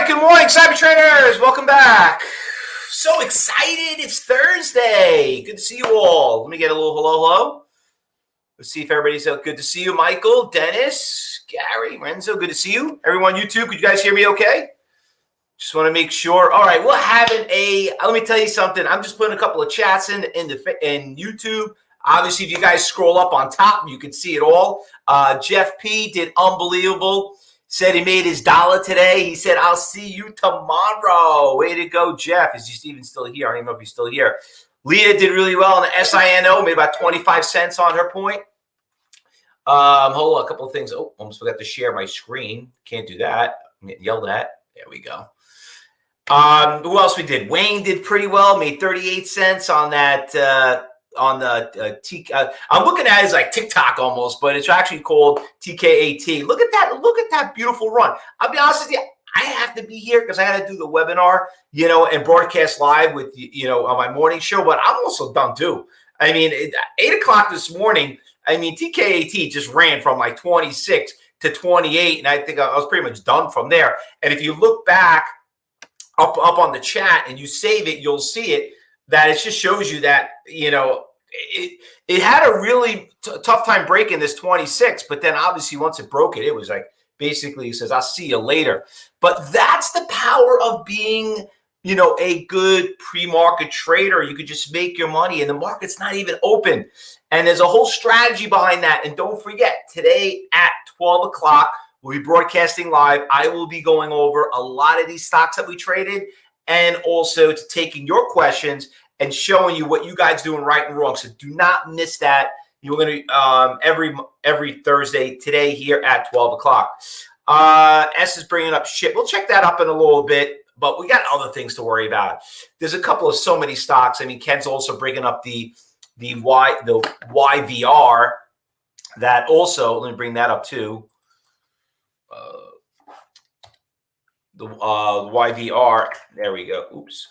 right, good morning, cyber traders. Welcome back. So excited. It's Thursday. Good to see you all. Let me get a little hello. Let's see if everybody's out. Good to see you, Michael, Dennis, Gary, Renzo. Good to see you. Everyone, YouTube, could you guys hear me okay? Just want to make sure. All right, we're having let me tell you something. I'm just putting a couple of chats in YouTube. Obviously, if you guys scroll up on top, you can see it all. Jeff P did unbelievable. Said he made his dollar today. He said, I'll see you tomorrow. Way to go, Jeff. Is he even still here? I don't even know if he's still here. Leah did really well on the SINO, made about 25 cents on her point. Hold on, a couple of things. Oh, almost forgot to share my screen. Can't do that. I'm getting yelled at. There we go. Who else we did? Wayne did pretty well, made 38 cents on that on the I'm looking at it as like TikTok almost, but it's actually called TKAT. Look at that beautiful run. I'll be honest with you, I have to be here because I got to do the webinar, and broadcast live with on my morning show, but I'm also done too. I mean, 8 o'clock this morning, I mean, TKAT just ran from like 26 to 28, and I think I was pretty much done from there. And if you look back up on the chat and you save it, you'll see it. That it just shows you that, it had a really tough time breaking this 26, but then obviously once it broke it was like, basically it says, I'll see you later. But that's the power of being, a good pre-market trader. You could just make your money and the market's not even open. And there's a whole strategy behind that. And don't forget, today at 12 o'clock, we'll be broadcasting live. I will be going over a lot of these stocks that we traded, and also to taking your questions and showing you what you guys doing right and wrong. So do not miss that. You're going to every Thursday today here at 12 o'clock. S is bringing up shit. We'll check that up in a little bit, but we got other things to worry about. There's a couple of so many stocks. I mean, Ken's also bringing up the YVR. That also, let me bring that up too. The YVR, there we go. Oops.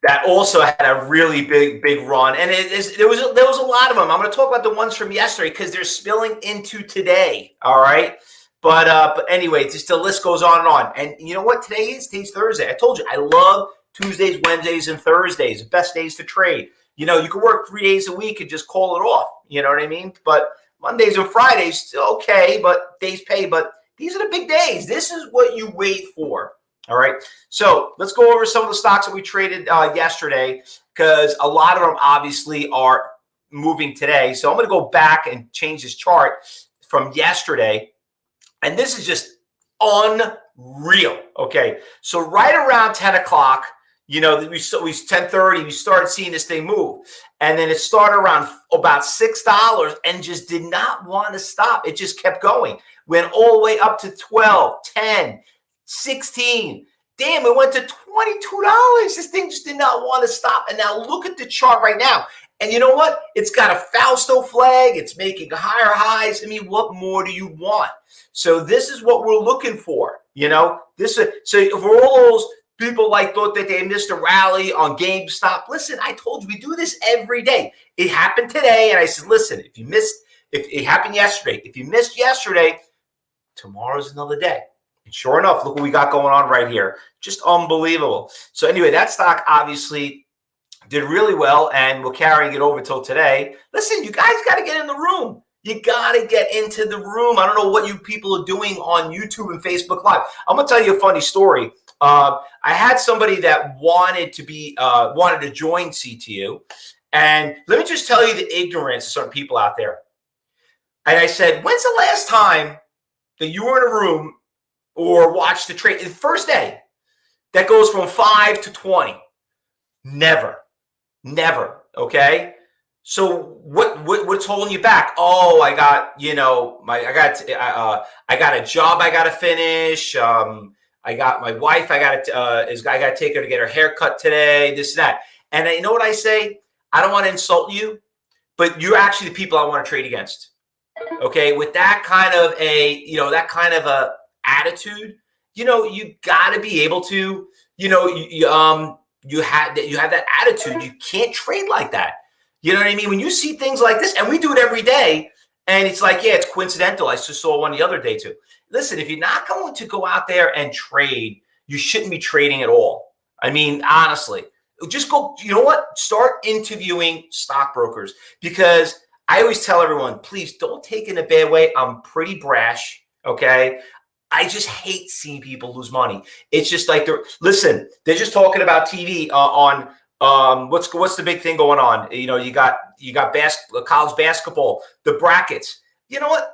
That also had a really big run, and there was a lot of them. I'm going to talk about the ones from yesterday because they're spilling into today. All right, but anyway, just the list goes on and on. And you know what? Today's Thursday. I told you I love Tuesdays, Wednesdays, and Thursdays. The best days to trade. You can work 3 days a week and just call it off. You know what I mean? But Mondays and Fridays, okay, but days pay. But these are the big days. This is what you wait for. All right. So let's go over some of the stocks that we traded yesterday, because a lot of them obviously are moving today. So I'm going to go back and change this chart from yesterday. And this is just unreal. Okay. So right around 10 o'clock, we 10:30, we started seeing this thing move. And then it started around about $6 and just did not want to stop. It just kept going. Went all the way up to 12, 10, 16. Damn, it went to $22. This thing just did not want to stop. And now look at the chart right now. And you know what? It's got a Fausto flag. It's making higher highs. I mean, what more do you want? So this is what we're looking for. So for all those people thought that they missed a rally on GameStop. Listen, I told you we do this every day. It happened today, and I said, listen, if it happened yesterday, if you missed yesterday, tomorrow's another day. And sure enough, look what we got going on right here. Just unbelievable. So anyway, that stock obviously did really well, and we're carrying it over till today. Listen, you guys got to get in the room. You got to get into the room. I don't know what you people are doing on YouTube and Facebook Live. I'm going to tell you a funny story. I had somebody that wanted to join CTU, and let me just tell you the ignorance of certain people out there. And I said, when's the last time that you were in a room or watched the trade? The first day that goes from 5 to 20. Never. Okay. So what's holding you back? Oh, I got a job I got to finish. I got my wife. I got to take her to get her hair cut today. This, that, and you know what I say? I don't want to insult you, but you're actually the people I want to trade against. Okay, with that kind of a attitude, you got to be able to, you have that attitude. You can't trade like that. You know what I mean? When you see things like this, and we do it every day, and it's like, yeah, it's coincidental. I just saw one the other day too. listen, if you're not going to go out there and trade, you shouldn't be trading at all. I mean, honestly, just go, you know what? Start interviewing stockbrokers, because I always tell everyone, please don't take it in a bad way. I'm pretty brash. Okay. I just hate seeing people lose money. It's just like they're just talking about TV on what's the big thing going on? You know, you got college basketball, the brackets. You know what?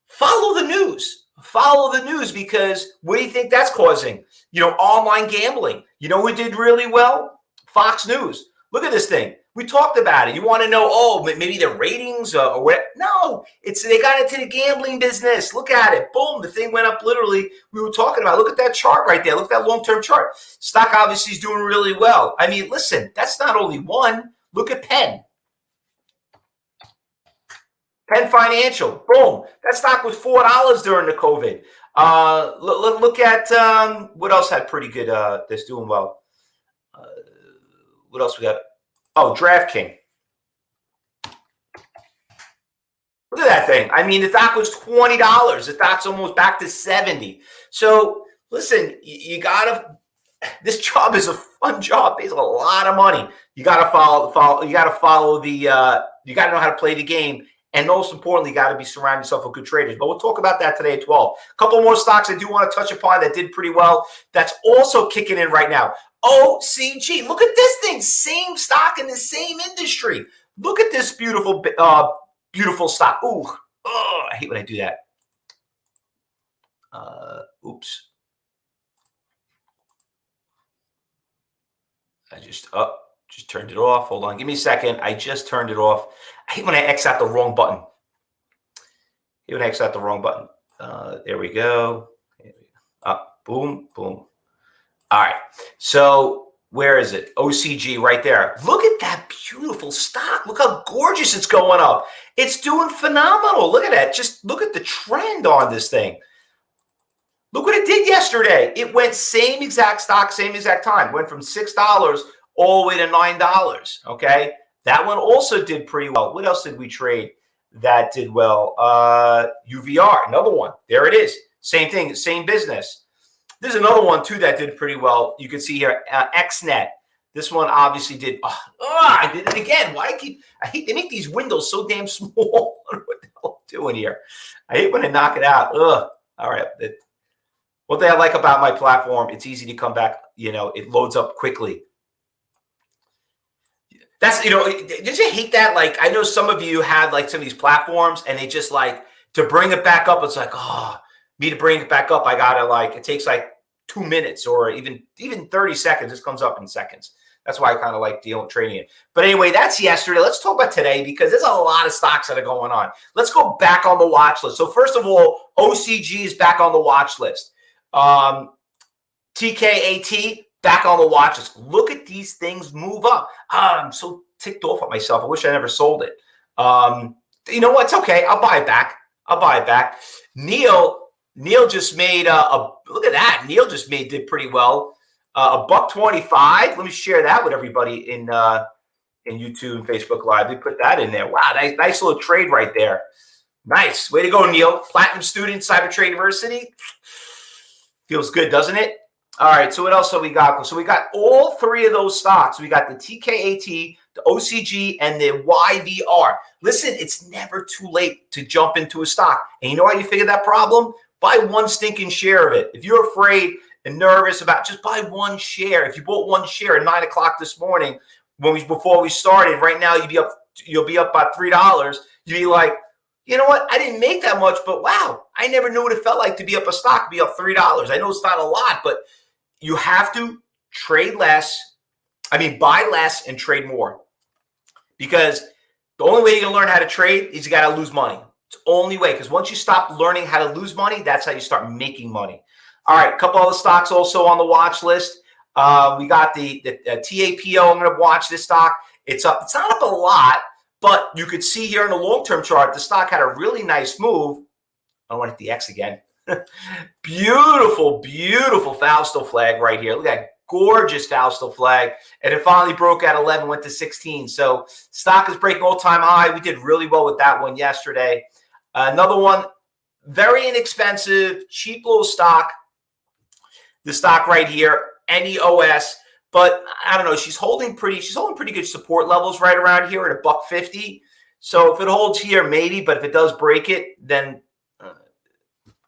Follow the news. Follow the news, because what do you think that's causing? You know, online gambling. You know who did really well? Fox News. Look at this thing. We talked about it. You want to know, oh, maybe their ratings or what? No, they got into the gambling business. Look at it. Boom, the thing went up literally. We were talking about, look at that chart right there. Look at that long-term chart. Stock obviously is doing really well. I mean, listen, that's not only one. Look at Penn. Penn Financial, boom. That stock was $4 during the COVID. Look at what else had pretty good, that's doing well. What else we got? Oh, DraftKings. Look at that thing. I mean, the stock was $20. The stock's almost back to 70. So listen, you gotta. This job is a fun job. Pays a lot of money. You gotta follow. You gotta follow the. You gotta know how to play the game. And most importantly, you got to be surrounding yourself with good traders. But we'll talk about that today at 12. A couple more stocks I do want to touch upon that did pretty well. That's also kicking in right now. OCG. Look at this thing. Same stock in the same industry. Look at this beautiful, beautiful stock. Ooh, I hate when I do that. Oops. I just turned it off. Hold on. Give me a second. I just turned it off. I hate when I X out the wrong button. There we go. Boom, boom. All right. So where is it? OCG right there. Look at that beautiful stock. Look how gorgeous it's going up. It's doing phenomenal. Look at that. Just look at the trend on this thing. Look what it did yesterday. It went same exact stock, same exact time. Went from $6 all the way to $9. Okay. That one also did pretty well. What else did we trade that did well? UVR, another one. There it is. Same thing, same business. There's another one too that did pretty well. You can see here, XNet. This one obviously did. I did it again. Why I hate they make these windows so damn small. I don't know what the hell I'm doing here. I hate when they knock it out. All right. What I like about my platform, it's easy to come back. You know, it loads up quickly. That's, you know, did you hate that? Like, I know some of you have like some of these platforms and they just like to bring it back up. It's like, me to bring it back up, I gotta like, it takes like 2 minutes or even 30 seconds. This comes up in seconds. That's why I kind of like trading it. But anyway, that's yesterday. Let's talk about today because there's a lot of stocks that are going on. Let's go back on the watch list. So first of all, OCG is back on the watch list. TKAT back on the watch list. Look at these things move up. I'm so ticked off at myself. I wish I never sold it. You know what? It's okay. I'll buy it back. Neil just made look at that. Neil just did pretty well. $1.25. Let me share that with everybody in YouTube and Facebook Live. We put that in there. Wow, nice little trade right there. Nice. Way to go, Neil. Platinum student, CyberTrade University. Feels good, doesn't it? All right, so what else have we got? So we got all three of those stocks. We got the TKAT, the OCG, and the YVR. Listen, it's never too late to jump into a stock. And you know how you figure that problem? Buy one stinking share of it. If you're afraid and nervous about, just buy one share. If you bought one share at 9 o'clock this morning, before we started, right now you'll be up by $3. You'd be like, you know what? I didn't make that much, but wow, I never knew what it felt like to be up a stock, be up $3. I know it's not a lot, but you have to trade less. I mean, buy less and trade more. Because the only way you're going to learn how to trade is you got to lose money. It's the only way. Because once you stop learning how to lose money, that's how you start making money. All right, a couple other stocks also on the watch list. We got the TAPO. I'm going to watch this stock. It's up. It's not up a lot, but you could see here in the long-term chart, the stock had a really nice move. I want to hit the X again. Beautiful, beautiful Fausto flag right here. Look at that gorgeous Fausto flag. And it finally broke at 11, went to 16. So stock is breaking all-time high. We did really well with that one yesterday. Another one, very inexpensive, cheap little stock. The stock right here, NEOS. But I don't know. She's holding pretty good support levels right around here at $1.50. So if it holds here, maybe. But if it does break it, then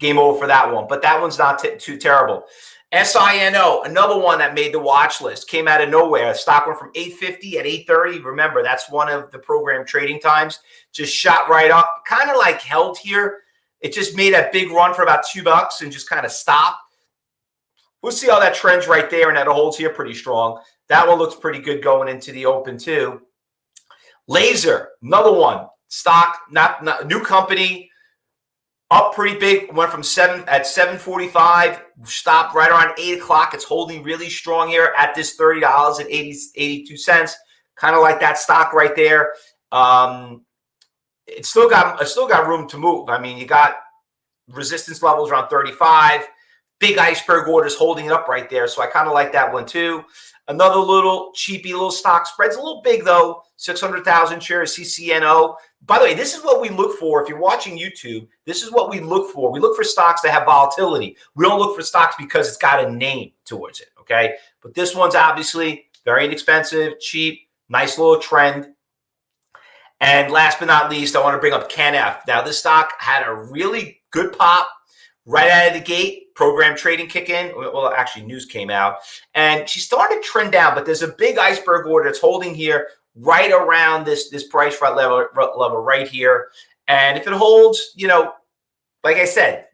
game over for that one. But that one's not too terrible. SINO, another one that made the watch list, came out of nowhere. The stock went from 850 at 830. Remember, that's one of the program trading times. Just shot right up, kind of like held here. It just made a big run for about $2 and just kind of stopped. We'll see how that trends right there, and that holds here pretty strong. That one looks pretty good going into the open too. Laser, another one. Stock, not new company. Up pretty big, went from 745, stopped right around 8 o'clock. It's holding really strong here at this $30.82. Kind of like that stock right there. It's still got room to move. I mean, you got resistance levels around 35. Big iceberg orders holding it up right there. So I kind of like that one too. Another little cheapy little stock. Spread's a little big though. 600,000 shares, CCNO. By the way, this is what we look for. If you're watching YouTube, this is what we look for. We look for stocks that have volatility. We don't look for stocks because it's got a name towards it, okay? But this one's obviously very inexpensive, cheap, nice little trend. And last but not least, I want to bring up CANF. Now, this stock had a really good pop right out of the gate. Program trading kick in. Well, actually, news came out. And she started to trend down, but there's a big iceberg order that's holding here right around this price level right here. And if it holds, you know, like I said,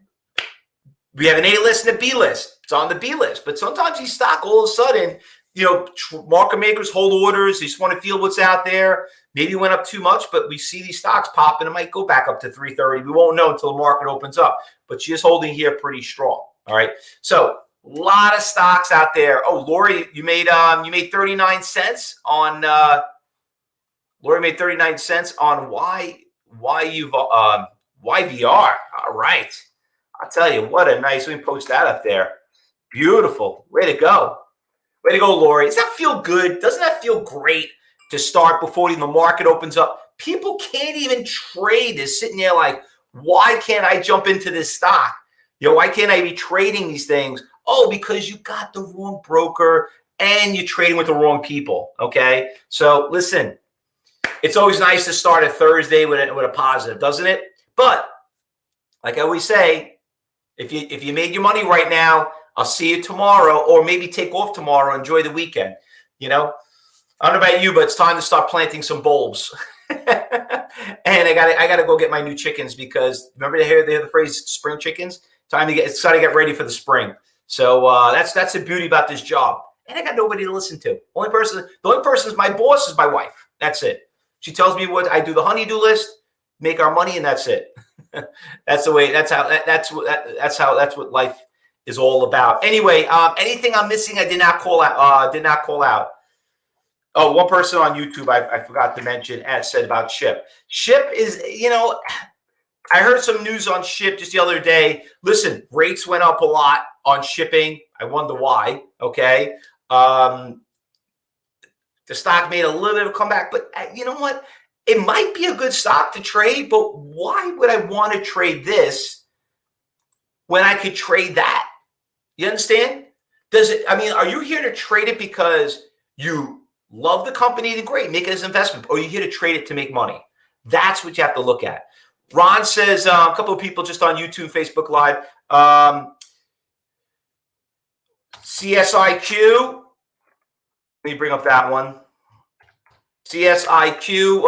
we have an A list and a B list. It's on the B list. But sometimes these stock all of a sudden, you know, market makers hold orders. They just want to feel what's out there. Maybe it went up too much, but we see these stocks pop and it might go back up to 330. We won't know until the market opens up. But she is holding here pretty strong. All right. So a lot of stocks out there. Oh, Lori, you made 39 cents on Lori made 39 cents on YVR. All right. I'll tell you, what a nice, let me post that up there. Beautiful. Way to go. Way to go, Lori. Does that feel good? Doesn't that feel great to start before the market opens up? People can't even trade. They're sitting there like, why can't I jump into this stock? You know, why can't I be trading these things? Oh, because you got the wrong broker and you're trading with the wrong people. Okay. So listen, it's always nice to start a Thursday with a positive, doesn't it? But like I always say, if you made your money right now, I'll see you tomorrow, or maybe take off tomorrow. Enjoy the weekend. You know, I don't know about you, but it's time to start planting some bulbs. And I gotta go get my new chickens, because remember they hear the phrase spring chickens. It's time to get ready for the spring. So that's the beauty about this job. And I got nobody to listen to. The only person is my boss is my wife. That's it. She tells me what I do, the honey-do list, make our money, and that's it. That's the way. That's what life is all about. Anyway, anything I'm missing, I did not call out. Oh, one person on YouTube I forgot to mention said about SHIP. SHIP is, you know, I heard some news on SHIP just the other day. Listen, rates went up a lot on shipping. I wonder why. Okay. The stock made a little bit of a comeback, but you know what? It might be a good stock to trade, but why would I want to trade this when I could trade that? You understand? Are you here to trade it because you love the company? Then great, make it as an investment. Or are you here to trade it to make money? That's what you have to look at. Ron says, a couple of people just on YouTube, Facebook Live, CSIQ. Let me bring up that one. CSIQ.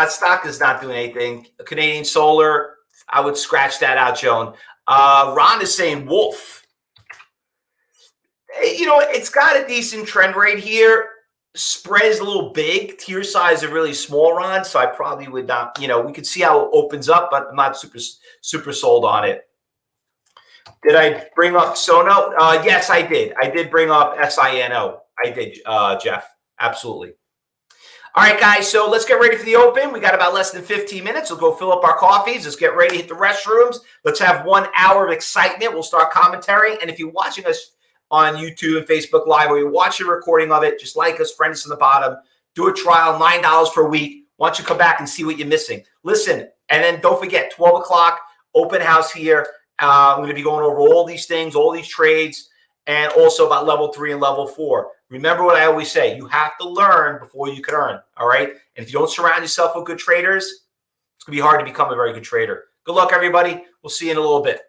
Stock is not doing anything. Canadian Solar, I would scratch that out, Joan. Ron is saying Wolf. You know, it's got a decent trend right here. Spread is a little big. Tier size are really small, Ron. So I probably would not, you know, we could see how it opens up, but I'm not super sold on it. Did I bring up Sono? Yes, I did. I did bring up SINO. I did, Jeff. Absolutely. All right, guys. So let's get ready for the open. We got about less than 15 minutes. We'll go fill up our coffees. Let's get ready to hit the restrooms. Let's have 1 hour of excitement. We'll start commentary. And if you're watching us on YouTube and Facebook Live, or you watch a recording of it, just like us, friends on the bottom, do a trial, $9 per week. Why don't you come back and see what you're missing? Listen, And then don't forget, 12 o'clock, open house here. I'm going to be going over all these things, all these trades, and also about level 3 and level 4. Remember what I always say, you have to learn before you can earn, all right? And if you don't surround yourself with good traders, it's going to be hard to become a very good trader. Good luck, everybody. We'll see you in a little bit.